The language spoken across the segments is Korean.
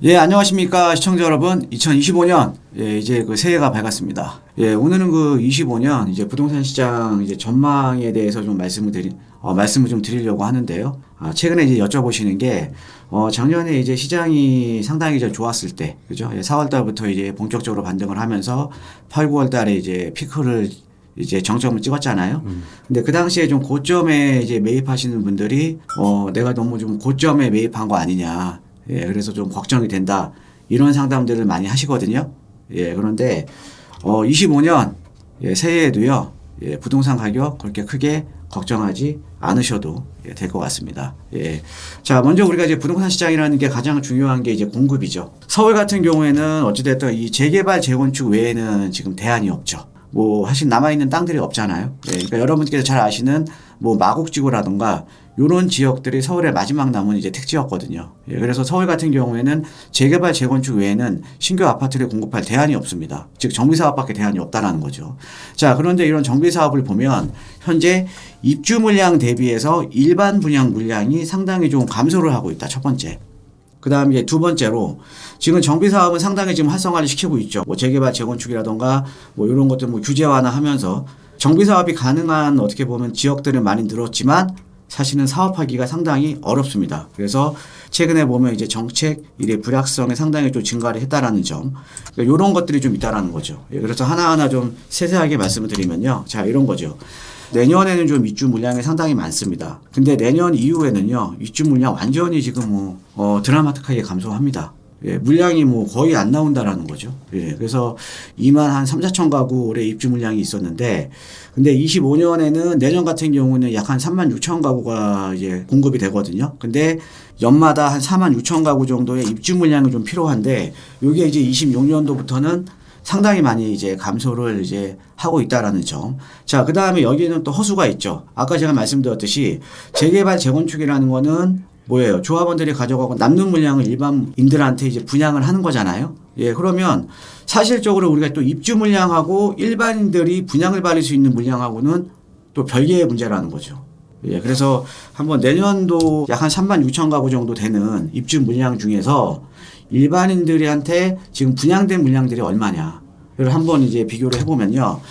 예, 안녕하십니까, 시청자 여러분. 2025년, 이제 그 새해가 밝았습니다. 오늘은 그 25년 이제 부동산 시장 이제 전망에 대해서 좀 말씀을 좀 드리려고 하는데요. 최근에 이제 여쭤보시는 게, 작년에 이제 시장이 상당히 좀 좋았을 때, 그죠? 4월 달부터 이제 본격적으로 반등을 하면서 8, 9월 달에 이제 피크를 이제 정점을 찍었잖아요. 근데 그 당시에 좀 고점에 이제 매입하시는 분들이, 내가 너무 좀 고점에 매입한 거 아니냐. 그래서 좀 걱정이 된다. 이런 상담들을 많이 하시거든요. 그런데, 25년, 새해에도요, 부동산 가격 그렇게 크게 걱정하지 않으셔도 될 것 같습니다. 자, 먼저 우리가 이제 부동산 시장이라는 게 가장 중요한 게 이제 공급이죠. 서울 같은 경우에는 어찌됐든 이 재개발, 재건축 외에는 지금 대안이 없죠. 뭐, 사실 남아있는 땅들이 없잖아요. 그러니까 여러분께서 잘 아시는 뭐 마곡지구라든가 요런 지역들이 서울의 마지막 남은 이제 택지였거든요. 그래서 서울 같은 경우에는 재개발, 재건축 외에는 신규 아파트를 공급할 대안이 없습니다. 즉, 정비사업밖에 대안이 없다라는 거죠. 자, 그런데 이런 정비사업을 보면 현재 입주 물량 대비해서 일반 분양 물량이 상당히 좀 감소를 하고 있다. 첫 번째. 그 다음에 이제 두 번째로 지금 정비 사업은 상당히 지금 활성화를 시키고 있죠. 뭐 재개발, 재건축이라던가 뭐 이런 것들 뭐 규제 완화하면서 정비 사업이 가능한 어떻게 보면 지역들은 많이 늘었지만 사실은 사업하기가 상당히 어렵습니다. 그래서 최근에 보면 이제 정책 일의 불확성이 상당히 좀 증가를 했다라는 점, 그러니까 이런 것들이 좀 있다라는 거죠. 그래서 하나하나 좀 세세하게 말씀을 드리면요, 자 이런 거죠. 내년에는 좀 입주 물량이 상당히 많습니다. 근데 내년 이후에는요, 입주 물량 완전히 지금 드라마틱하게 감소합니다. 물량이 뭐 거의 안 나온다라는 거죠. 그래서 2만 한 3, 4천 가구 올해 입주 물량이 있었는데, 근데 25년에는 내년 같은 경우는 약 한 3만 6천 가구가 이제 공급이 되거든요. 근데 연마다 한 4만 6천 가구 정도의 입주 물량이 좀 필요한데, 이게 이제 26년도부터는 상당히 많이 이제 감소를 이제 하고 있다라는 점. 자, 그 다음에 여기는 또 허수가 있죠. 아까 제가 말씀드렸듯이 재개발, 재건축이라는 거는 뭐예요? 조합원들이 가져가고 남는 물량을 일반인들한테 이제 분양을 하는 거잖아요. 그러면 사실적으로 우리가 또 입주 물량하고 일반인들이 분양을 받을 수 있는 물량하고는 또 별개의 문제라는 거죠. 그래서 한번 내년도 약 한 3만 6천 가구 정도 되는 입주 물량 중에서 일반인들한테 지금 분양된 물량들이 얼마냐를 한번 이제 비교를 해보면요.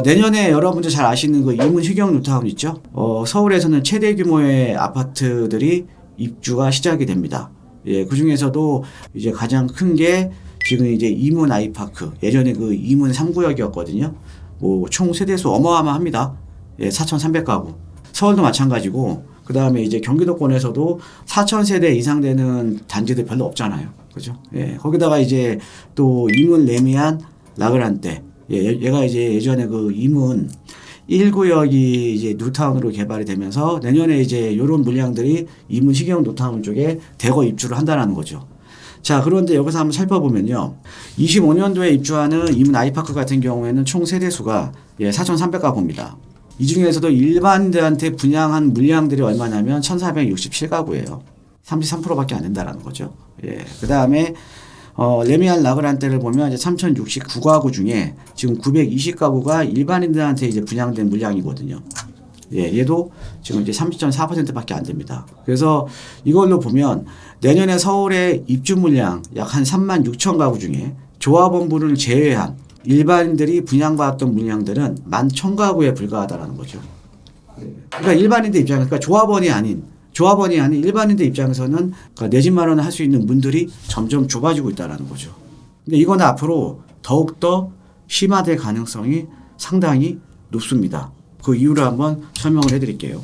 내년에 여러분들 잘 아시는 그 이문 희경 뉴타운 있죠? 서울에서는 최대 규모의 아파트들이 입주가 시작이 됩니다. 그 중에서도 이제 가장 큰 게 지금 이제 이문 아이파크, 예전에 그 이문 3구역이었거든요. 뭐 총 세대수 어마어마합니다. 4,300가구. 서울도 마찬가지고, 그 다음에 이제 경기도권에서도 4,000세대 이상 되는 단지들 별로 없잖아요. 그죠? 거기다가 이제 또 이문 레미안 라그란테. 얘가 이제 예전에 그 이문 1구역이 이제 뉴타운으로 개발이 되면서 내년에 이제 요런 물량들이 이문 시경 뉴타운 쪽에 대거 입주를 한다는 거죠. 자, 그런데 여기서 한번 살펴보면요. 25년도에 입주하는 이문 아이파크 같은 경우에는 총 세대수가 4,300가구입니다. 이 중에서도 일반인들한테 분양한 물량들이 얼마냐면 1,467가구예요. 33%밖에 안 된다라는 거죠. 그 다음에 레미안 라그란테를 보면 이제 3,069가구 중에 지금 920가구가 일반인들한테 이제 분양된 물량이거든요. 얘도 지금 이제 30.4%밖에 안 됩니다. 그래서 이걸로 보면 내년에 서울의 입주 물량 약 한 3만 6천 가구 중에 조합원분을 제외한 일반인들이 분양받았던 물량들은 11,000가구에 불과하다라는 거죠. 그러니까 일반인들 입장에서, 그러니까 조합원이 아닌 일반인들 입장에서는 그러니까 내 집 마련을 할 수 있는 문들이 점점 좁아지고 있다는 거죠. 근데 이건 앞으로 더욱더 심화될 가능성이 상당히 높습니다. 그 이유를 한번 설명을 해드릴게요.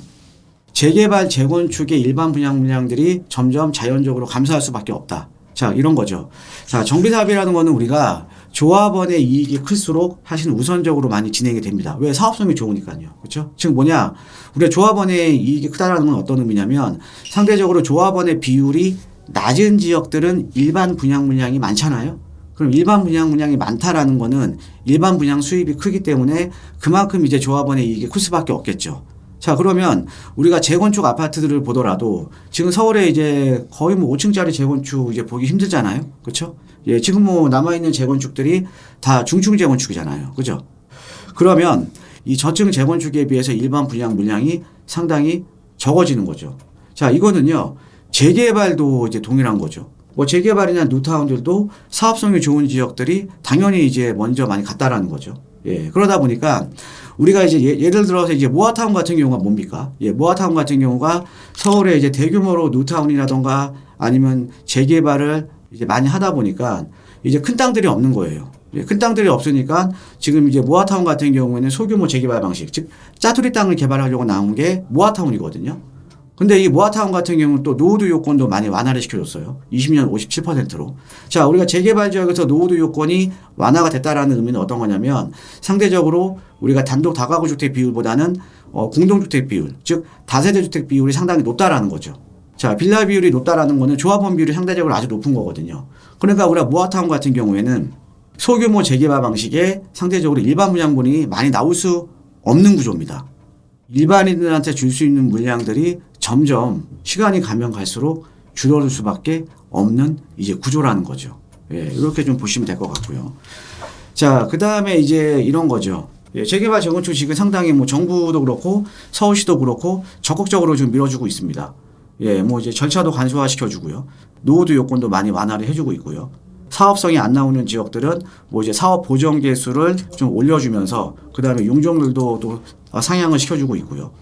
재개발, 재건축의 일반 분양 물량들이 점점 자연적으로 감소할 수밖에 없다. 자, 이런 거죠. 자, 정비사업이라는 거는 우리가 조합원의 이익이 클수록 사실은 우선적으로 많이 진행이 됩니다. 왜? 사업성이 좋으니까요. 그렇죠? 즉 뭐냐? 우리가 조합원의 이익이 크다라는 건 어떤 의미냐면 상대적으로 조합원의 비율이 낮은 지역들은 일반 분양 물량이 많잖아요. 그럼 일반 분양 물량이 많다라는 거는 일반 분양 수입이 크기 때문에 그만큼 이제 조합원의 이익이 클 수밖에 없겠죠. 자, 그러면 우리가 재건축 아파트들을 보더라도 지금 서울에 이제 거의 뭐 5층짜리 재건축 이제 보기 힘들잖아요. 그렇죠? 지금 뭐 남아있는 재건축들이 다 중층 재건축이잖아요. 그죠? 그러면 이 저층 재건축에 비해서 일반 분양 물량이 상당히 적어지는 거죠. 자, 이거는요, 재개발도 이제 동일한 거죠. 뭐 재개발이나 뉴타운들도 사업성이 좋은 지역들이 당연히 이제 먼저 많이 갔다라는 거죠. 예. 그러다 보니까 우리가 이제 예를 들어서 이제 모아타운 같은 경우가 뭡니까? 예. 모아타운 같은 경우가 서울에 이제 대규모로 뉴타운이라던가 아니면 재개발을 이제 많이 하다 보니까 이제 큰 땅들이 없는 거예요. 예. 큰 땅들이 없으니까 지금 이제 모아타운 같은 경우에는 소규모 재개발 방식, 즉 짜투리 땅을 개발하려고 나온 게 모아타운이거든요. 근데 이 모아타운 같은 경우는 또 노후도 요건도 많이 완화를 시켜줬어요. 20년 57%로. 자, 우리가 재개발 지역에서 노후도 요건이 완화가 됐다라는 의미는 어떤 거냐면 상대적으로 우리가 단독 다가구 주택 비율보다는 공동주택 비율, 즉 다세대 주택 비율이 상당히 높다라는 거죠. 자, 빌라 비율이 높다라는 거는 조합원 비율이 상대적으로 아주 높은 거거든요. 그러니까 우리가 모아타운 같은 경우에는 소규모 재개발 방식에 상대적으로 일반 분양분이 많이 나올 수 없는 구조입니다. 일반인들한테 줄 수 있는 물량들이 점점 시간이 가면 갈수록 줄어들 수밖에 없는 이제 구조라는 거죠. 예, 이렇게 좀 보시면 될 것 같고요. 자, 그 다음에 이제 이런 거죠. 예, 재개발 재건축 지금 상당히 뭐 정부도 그렇고 서울시도 그렇고 적극적으로 좀 밀어주고 있습니다. 예, 뭐 이제 절차도 간소화 시켜주고요. 노후도 요건도 많이 완화를 해주고 있고요. 사업성이 안 나오는 지역들은 뭐 이제 사업 보정 개수를 좀 올려주면서 그 다음에 용적률도 또 상향을 시켜주고 있고요.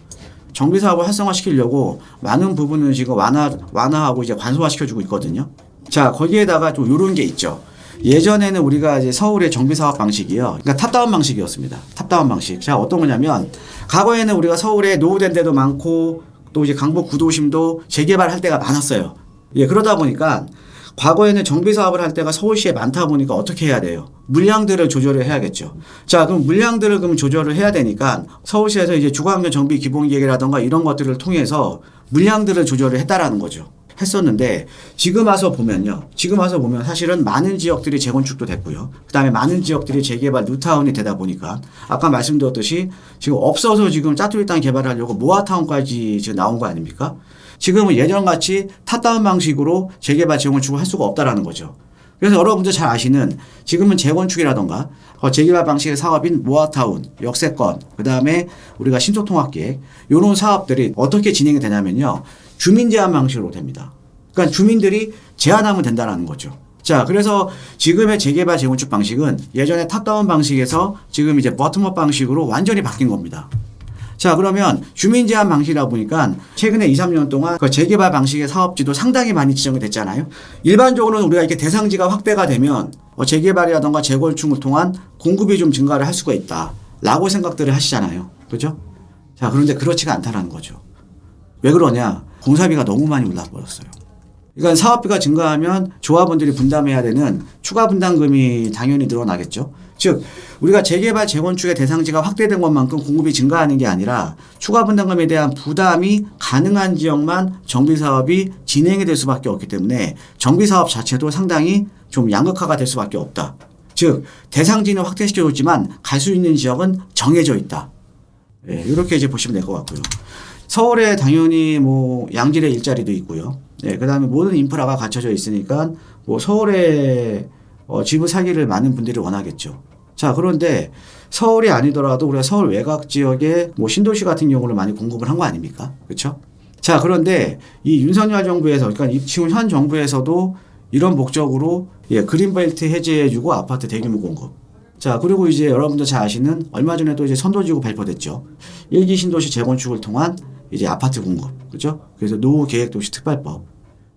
정비 사업을 활성화시키려고 많은 부분을 지금 완화하고 이제 관소화시켜주고 있거든요. 자, 거기에다가 좀 이런 게 있죠. 예전에는 우리가 이제 서울의 정비 사업 방식이요. 그러니까 탑다운 방식이었습니다. 탑다운 방식. 자, 어떤 거냐면 과거에는 우리가 서울에 노후된 데도 많고 또 이제 강북 구도심도 재개발할 때가 많았어요. 예, 그러다 보니까 과거에는 정비 사업을 할 때가 서울시에 많다 보니까 어떻게 해야 돼요? 물량들을 조절을 해야겠죠. 자, 그럼 물량들을 그럼 조절을 해야 되니까 서울시에서 이제 주거환경 정비 기본계획이라던가 이런 것들을 통해서 물량들을 조절을 했다라는 거죠. 했었는데 지금 와서 보면요. 지금 와서 보면 사실은 많은 지역들이 재건축도 됐고요. 그다음에 많은 지역들이 재개발 뉴타운이 되다 보니까 아까 말씀드렸듯이 지금 없어서 지금 짜투리 땅 개발하려고 모아타운까지 지금 나온 거 아닙니까? 지금은 예전같이 탑다운 방식으로 재개발 재건축을 할 수가 없다라는 거죠. 그래서 여러분들 잘 아시는 지금은 재건축이라던가 재개발 방식의 사업인 모아타운, 역세권, 그 다음에 우리가 신속통합계획 이런 사업들이 어떻게 진행이 되냐면요. 주민 제한 방식으로 됩니다. 그러니까 주민들이 제한하면 된다는 거죠. 자, 그래서 지금의 재개발 재건축 방식은 예전에 탑다운 방식에서 지금 이제 버텀업 방식으로 완전히 바뀐 겁니다. 자, 그러면 주민 제한 방식이다 보니까 최근에 2, 3년 동안 그 재개발 방식의 사업지도 상당히 많이 지정이 됐잖아요. 일반적으로는 우리가 이렇게 대상지가 확대가 되면 재개발이라던가 재건축을 통한 공급이 좀 증가를 할 수가 있다. 라고 생각들을 하시잖아요. 그죠? 자, 그런데 그렇지가 않다는 거죠. 왜 그러냐? 공사비가 너무 많이 올라버렸어요. 그러니까 사업비가 증가하면 조합원들이 분담해야 되는 추가 분담금이 당연히 늘어나겠죠. 즉 우리가 재개발 재건축의 대상지가 확대된 것만큼 공급이 증가하는 게 아니라 추가 분담금에 대한 부담이 가능한 지역만 정비사업이 진행이 될 수밖에 없기 때문에 정비사업 자체도 상당히 좀 양극화가 될 수밖에 없다. 즉 대상지는 확대시켜줬지만 갈 수 있는 지역은 정해져 있다. 예, 이렇게 이제 보시면 될 것 같고요. 서울에 당연히 뭐 양질의 일자리도 있고요. 네, 그 다음에 모든 인프라가 갖춰져 있으니까 뭐 서울에 집을 사기를 많은 분들이 원하겠죠. 자, 그런데 서울이 아니더라도 우리가 서울 외곽 지역에 뭐 신도시 같은 경우를 많이 공급을 한 거 아닙니까? 그렇죠? 자, 그런데 이 윤석열 정부에서 그러니까 지금 현 정부에서도 이런 목적으로 그린벨트 해제해주고 아파트 대규모 공급. 자, 그리고 이제 여러분들 잘 아시는 얼마 전에도 이제 선도지구 발표됐죠. 1기 신도시 재건축을 통한 이제 아파트 공급. 그죠? 그래서 노후계획도시 특발법.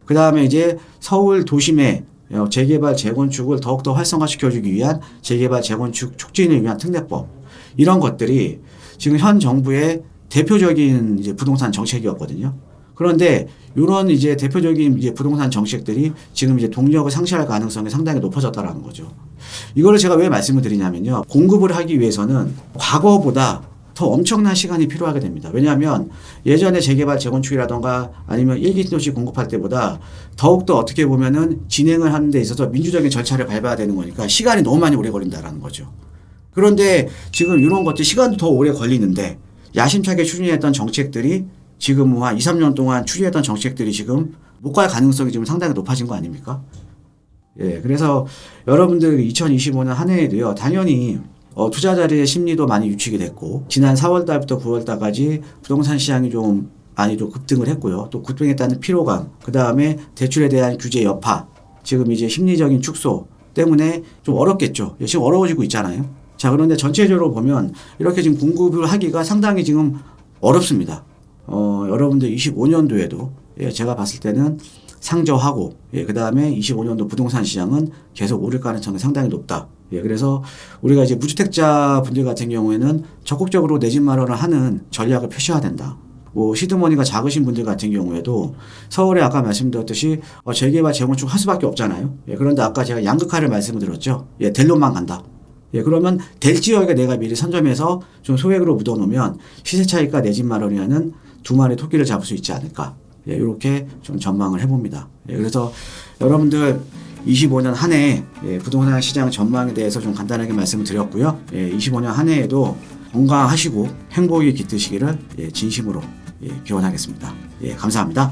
그 다음에 이제 서울 도심의 재개발 재건축을 더욱더 활성화시켜주기 위한 재개발 재건축 촉진을 위한 특례법. 이런 것들이 지금 현 정부의 대표적인 이제 부동산 정책이었거든요. 그런데 이런 이제 대표적인 이제 부동산 정책들이 지금 이제 동력을 상실할 가능성이 상당히 높아졌다라는 거죠. 이거를 제가 왜 말씀을 드리냐면요. 공급을 하기 위해서는 과거보다 더 엄청난 시간이 필요하게 됩니다. 왜냐하면 예전에 재개발 재건축이라던가 아니면 일기 신도시 공급할 때보다 더욱더 어떻게 보면은 진행을 하는 데 있어서 민주적인 절차를 밟아야 되는 거니까 시간이 너무 많이 오래 걸린다라는 거죠. 그런데 지금 이런 것들 시간도 더 오래 걸리는데 야심차게 추진했던 정책들이 지금 뭐 한 2, 3년 동안 추진했던 정책들이 지금 못 갈 가능성이 지금 상당히 높아진 거 아닙니까? 예, 그래서 여러분들 2025년 한 해에도요, 당연히 투자자들의 심리도 많이 유축이 됐고, 지난 4월 달부터 9월 달까지 부동산 시장이 좀 많이 좀 급등을 했고요. 또 급등했다는 피로감, 그 다음에 대출에 대한 규제 여파, 지금 이제 심리적인 축소 때문에 좀 어렵겠죠. 지금 어려워지고 있잖아요. 자, 그런데 전체적으로 보면 이렇게 지금 공급을 하기가 상당히 지금 어렵습니다. 여러분들 25년도에도 제가 봤을 때는 상저하고 그 다음에 25년도 부동산 시장은 계속 오를 가능성이 상당히 높다. 그래서 우리가 이제 무주택자 분들 같은 경우에는 적극적으로 내 집 마련을 하는 전략을 펼쳐야 된다. 뭐 시드머니가 작으신 분들 같은 경우에도 서울에 아까 말씀드렸듯이 재개발 재건축 할 수밖에 없잖아요. 그런데 아까 제가 양극화를 말씀을 드렸죠. 될 놈만 간다. 그러면 될 지역에 내가 미리 선점해서 좀 소액으로 묻어놓으면 시세 차익과 내 집 마련이라는 두 마리 토끼를 잡을 수 있지 않을까. 이렇게 좀 전망을 해봅니다. 그래서 여러분들 25년 한 해 부동산 시장 전망에 대해서 좀 간단하게 말씀을 드렸고요. 25년 한 해에도 건강하시고 행복이 깃드시기를 진심으로 기원하겠습니다. 감사합니다.